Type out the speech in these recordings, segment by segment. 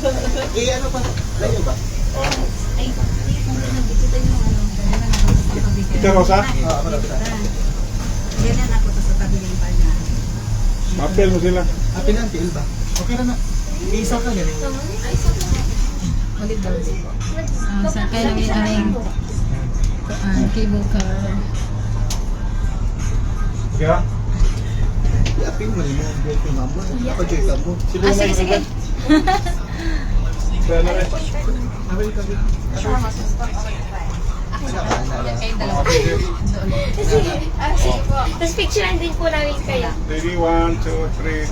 ano pa? Layo ba? Oo. Ay, kung nabisitan yung ano, ganyan ako sa kabilang. Ikaw, Rosa? Oo, ako lang. Ganyan ako sa kabilang pa na. Mapel mo sila. Happy na, tiil ba? Okay na na. Isa ka ganun. Ay, sa ulit daw din po. Sa kaya namin aling cable car. Kaya? Happy mo rin mo. Buwag yung mamo. Kapag-joy ka mo. Sila na yung iba. Kaya na rin. Happy ka rin. Kayong dalawa. Sige. Sige po. Tapos picturean din po namin kayo. Ready, 1, 2, 3.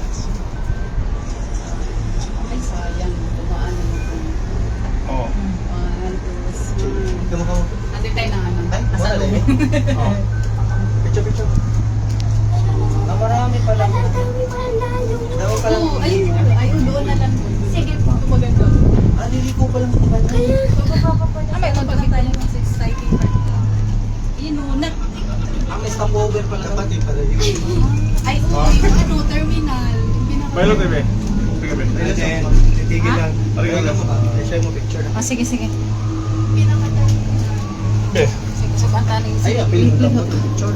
Ay, sayang. Tumaan naman. Oo. 1, 2, 3. Kamu ka mo. Ate tayo na ano. Ay, Nasa wala loob. eh. Oo. Picture, picture. Marami pa lang. Dami pa lang. Oo, ayun, doon na lang. Sige po. Maganda. Liliko pa lang. May magpapit tayo ng exciting part. Yun, unat. Ang may stopover pa lang. Kapatid pala yun. Ay, yung ano, terminal. Bailo, TV. Sige, Ben. Ayun, Jen. Titigil lang. Arigato. I-share mo picture na. Oh, sige, sige. Bes. Sige, so pantanin Ay, apil mo lang mo picture.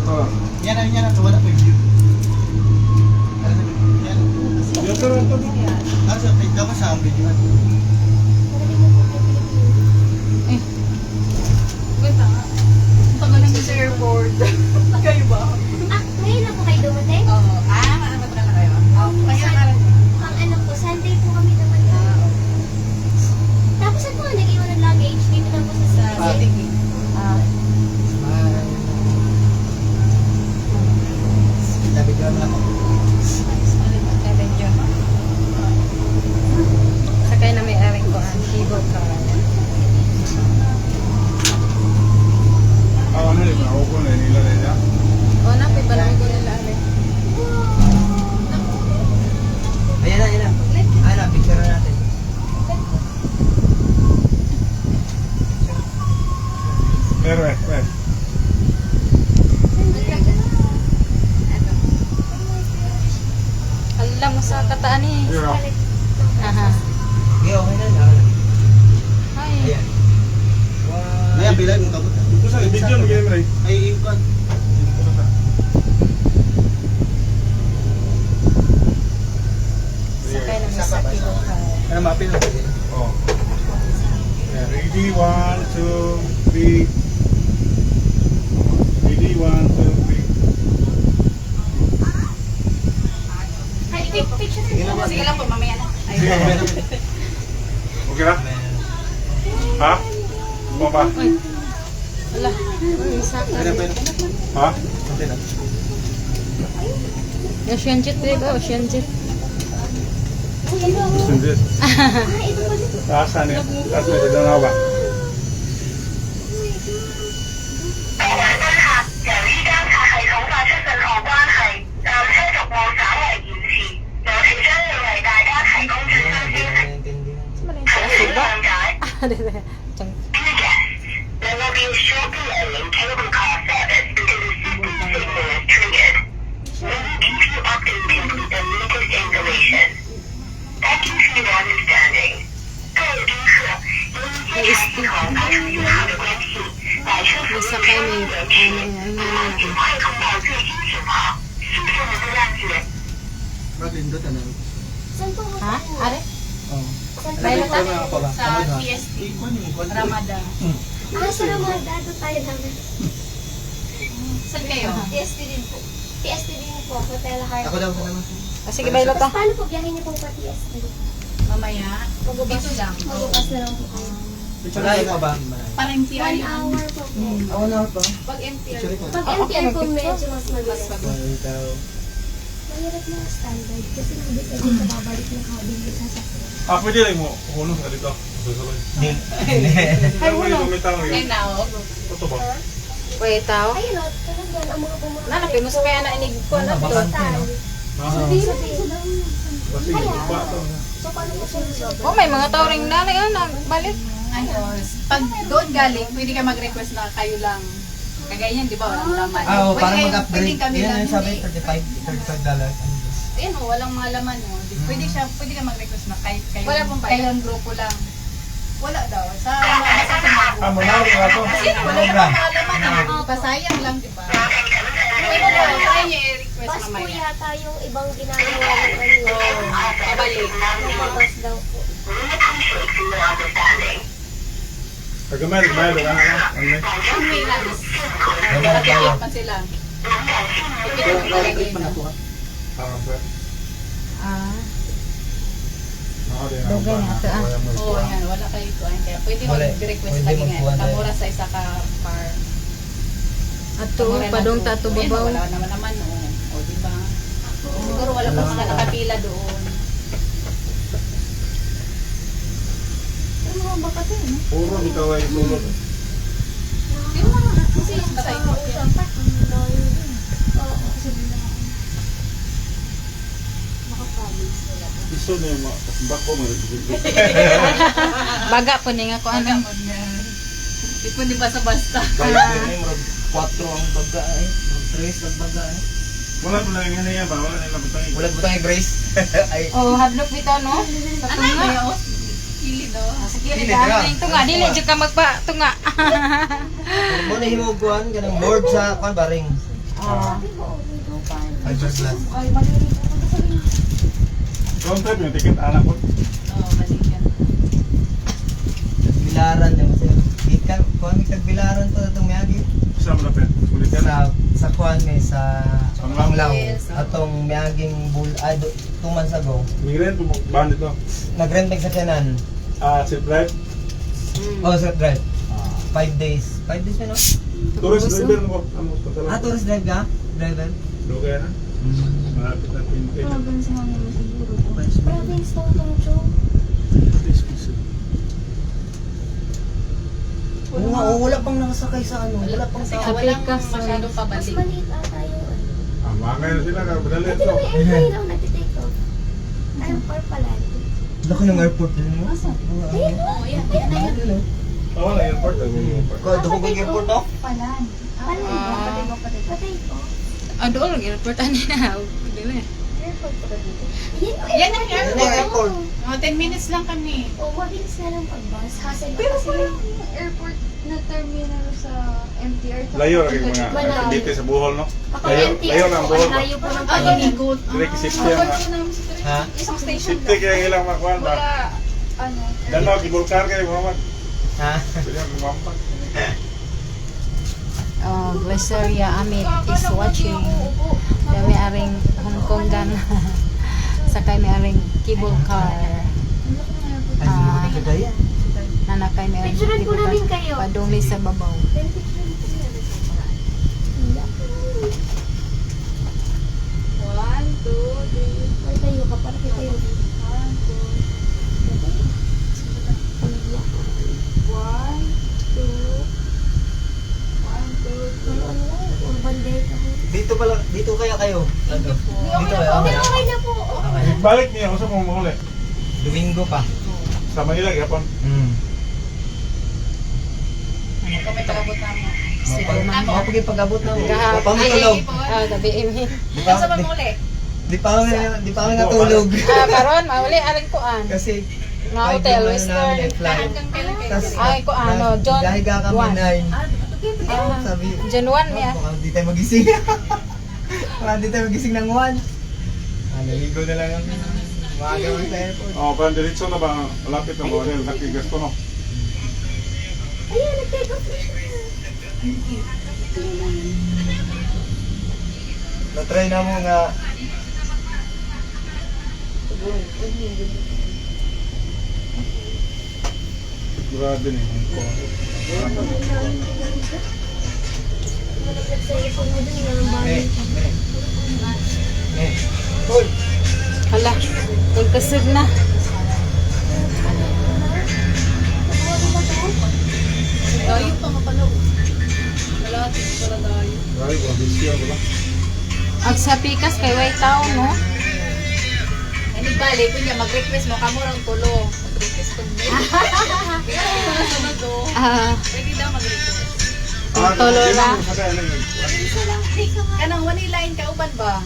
Oo. Yan na. Wala pa yung view. Yan. Yan, pero ito. Sa page ka pa sa ang video. Eh. Wait, tagal lang sa airport. Kayo ba? Ah, ngayon na po kayo dumating? Oo. Matagal na kayo? Kaya ka rin. Pang ano po, Sunday po kami dumating. Tapos saan po nga nag-iwan ng luggage? Dito lang po sa Sa Tiki. Dapat ka lang ako. Sakay na may aring ko ang cable car. Ano rin, ako ko na nila rin yan. O, napay balay ko nila aring. Ayan na. Ayan na, picture na natin. Meron eh. Alam mo sa kataan eh. Zero. Aha. Okay na. Hi. Ayan. Ayan, bilay mong kabot. Ito sa video, mag-game rin. Ay, ikon. Sakay na may sa cable car. Ano, mapil na. Oh. Ready, 1, 2, 3. Ready, 1, 2, 3. Ay, picture Sige na ba? Sige lang po, mamaya na. Ay, Sige, okay. Okay na? Ha? Bumaba? wala. Isa ka. Ayan, pwede. Ha? Okay na. Ocean jet, diba? Ocean jet. Sundit. Saan yan? Saan mo ito na ba? 由於監察系統發出信號關係，纜車服務稍為延遲，有時將會為大家提供最新消息。請先諒解。Dear guests, there will be a short delay in cable car service because a system signal is triggered. We will keep you updated with the latest information. Thank you for your understanding. 各位宾客，由于机场系统发出信号的关系，摆车服务将会延迟，请快通报最新情况，谢谢您的谅解。 Brad, lindot na lang. Saan po Ha? Are? Oo. Bailo ta? Sa PST. Ikon yung ikon. Ramadan. Ah, sa Ramada. Doon tayo namin. Saan kayo? PST din po. PST din po. Hotel Heart. Ako daw sa naman. Sige, bailo ta. Paano po biyahin niyo po pa PST? Mamaya. Magbubas Dito lang. Magbubas na lang po kayo. Picture na ka ba? Parang MTR 1 yun. hour po po. Ako na pa. Pag MTR. Picture ko. Pag MTR po medyo mas mabilis. Ikaw. Mahirap na standard kasi nabit na babalik na cabin sa sasakyan. Ah, pwede rin mo. Hulong sa dito. Susunod. Ay, Pwede wala. lumitaw Ay, yun. now. Ito ba? Wait, tao. Ayun o, talagang ang mga bumalik. Nanapin mo sa kaya na inig ko na to. Sabihin mo. Kasi ba ito. So, paano po siya? Oh, may mga tao ring nanay nagbalik. Ano, pag doon galing, pwede ka mag-request na kayo lang. Kagaya yan, di ba? Walang laman. Ah, Pwede parang kayo- mag-upgrade. pwede kami Yan lang. yung sabi, Hindi. $35. Ayan o, walang mga laman o. Pwede ka mag-request na kahit Wala pong bayad? kayong grupo lang. Wala daw. Sa mga sa mga grupo. Manawag nga to. Kasi wala namang mga laman eh. Pasayang lang, di ba? Pwede daw. Try niyo i-request Pas po mamaya. yata yung ibang ginagawa ng ano. Pabalik. Lumabas daw po. Pagkamay, bayad ka na. Ano? May lang. Nakakit pa sila. Ipit mo ilalagay mo. Tama sir. Ako din. Oo, yan. Wala kayo kuhan. Kaya pwede mag-request lagi nga. Kamura sa isa ka par. Ato, padong tato babaw. Wala naman o. O, di ba? Siguro wala pa sila nakapila doon. Ano mga baka to, no? Puro bitaw ay tulog. Kasi sa usapan, ang dami din. Oo, kasi bilang ako. Makapagod sila. Iso na yung mga bako mo. Baga po ni nga ko ano. Di po di basta-basta. Kaya din yung 4 ang baga eh. 3 ang baga eh. Wala po lang yung ba? Wala nila butang. Wala butang yung Grace. Ay, Oh, hadlok bitaw no. Sa Ano tunga. ba yun? Kilid o. Sige, Dili, dili dira. ka. Tunga, dili jud ka magpa tunga. mo na himuguan ka ng board sa kan baring. Oh. Fiberglass. Ay, maliit ako sa sabihin. Contact yung ticket anak ko. Oo, mali yan. Bilaran niya kasi. Ikan, kuan may tagbilaran to itong miyagi. Isa mo na pet. Ulit ka na. Sa kuan may sa Panglaw. Yes. Atong miyaging bull ay 2 months ago. Migren po band ito. Nagrentag sa kanan. Seat drive. Oh, sa drive. 5 days. 5 days na no? Tourist driver mo. Ano ko talaga? Tourist drive ka? Driver? Doon kaya na. Malapit na pinto. Province nga naman siguro to. Province daw itong Joe. Oo nga, wala pang nakasakay sa ano. Wala pang Kasi tao. walang masyadong Mas pabalik. maliit ata yung ano. Mga na sila. Kadali Pwede ito. naman yung airplane daw nagtitake off. Airport pala. Laki ng airport din mo. Ayun, Oo, yan. Yan na yan. Oo, na airport. Dako kang airport no? Palan. Patay ko. Ado lang airport ani na. Dili. Airport pa ba dito? Yan ang Yan ang airport. Mga 10 minutes lang kami. O, mabilis na lang pag-bus. Hassle Pero kasi parang yung airport na terminal sa MTR. Layo lagi mga Malayo. dito sa Bohol, no? Ako Layo, MTR layo lang po, Bohol ang ba? layo po ng Ay, Pangilinan. inigot. Direct safety ang mga. Ha? Isang station Safety kaya ilang makuhan ba? wala, ano, Dalaw, gibulkar kayo, Muhammad. Ha? Pwede ang gumampak. Glaceria Amit is watching. Dami aring Hong Kong gan. Sakay may aring cable car. Ay, hindi ka kagaya. Nanakay may aring Picturean ko cable namin car. kayo. Padungli sa babaw. one, two, three, Ay, tayo ka para kita yun. one, two, one, two, one, two, three. Urban Deck ako. Dito pala, dito kaya kayo. Ano? Dito kayo. Okay, Okay. okay na po. Okay. Balik niya ako sa mga mahuli. Domingo pa. Sa Manila, yapon. Kami tagabot namin. Mapagay pag-abot na mo. Gahapon. Pamutulog. Gabi imi. Di pa, Sa di, muli. di pa kami natulog. Karon mauli aring kuan. Kasi Nga hotel, yung Western. namin flight. Hanggang kailan kayo? Tas, Ay, ko ano, John Dahiga kami Juan. 9. Sabi, John 1 niya. baka di tayo magising. Baka di tayo magising ng 1. Naligo na lang kami. Maaga kami sa airport. Oh, parang diretso na ba? Malapit na ba? Nakigas ko, no? Ayan, nag-take off na siya. Na-try na mo nga. Grabe ni Hong Kong. Nag-cellphone mo din yung bahay. Hoy! Hala, nagkasud na. Dayo pa mapalaw. Malapit pala dayo. Grabe, grabe siya, wala. Ag sa pikas kay White Town, no? Ani bali kunya mag-request mo kamo rang tulo. Mag-request ko mo. Pero mga sunod do. Pwede daw mag-request. Tulo na. Kanang 1 Manilain ka uban ba?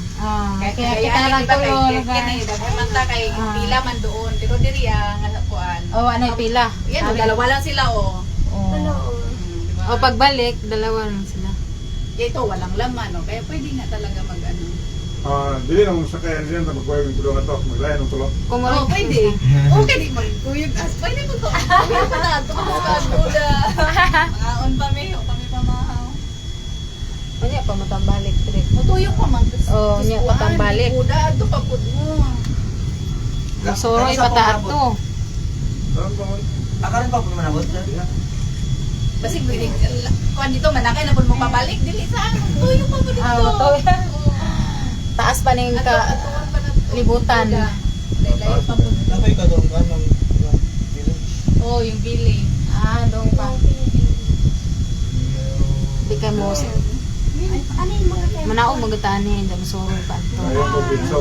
Kaya kita lang tulo. Kini daghan man ta kay pila man doon pero diri nga kuan. Oh, ano yung pila? Yan dalawa lang sila oh. Ano? Diba? O pagbalik, dalawa lang sila. Ito walang laman no kaya pwede nga talaga mag-ano. Dili nang sakay diyan ta magkuha yung tulong ato, maglayan ng tulong. Kung Oh, pwede. Okay di magkuyog as. Pwede mo to. Pwede mo na to ka buda. Mga on pa mi o kami pamahaw. Ano pa matambalik trip? Matuyok pa man. Oh, nya patambalik. Buda ato pagpud mo. Soro ipataar to. Saan ba man? Akaran pa po manabot. Basig pwede. Kuan dito manakay na pud mo pabalik dili sa ano. Tuyok pa pud dito. Matoy. Taas pa ning ka libutan. Layo pa pud. Ako'y kadong ka ng village. Oh, yung bili. Dong pa. Di ka mo. Ano yung mga kaya? Manaog magatani, dam soro pa to. Ayun po, Binso.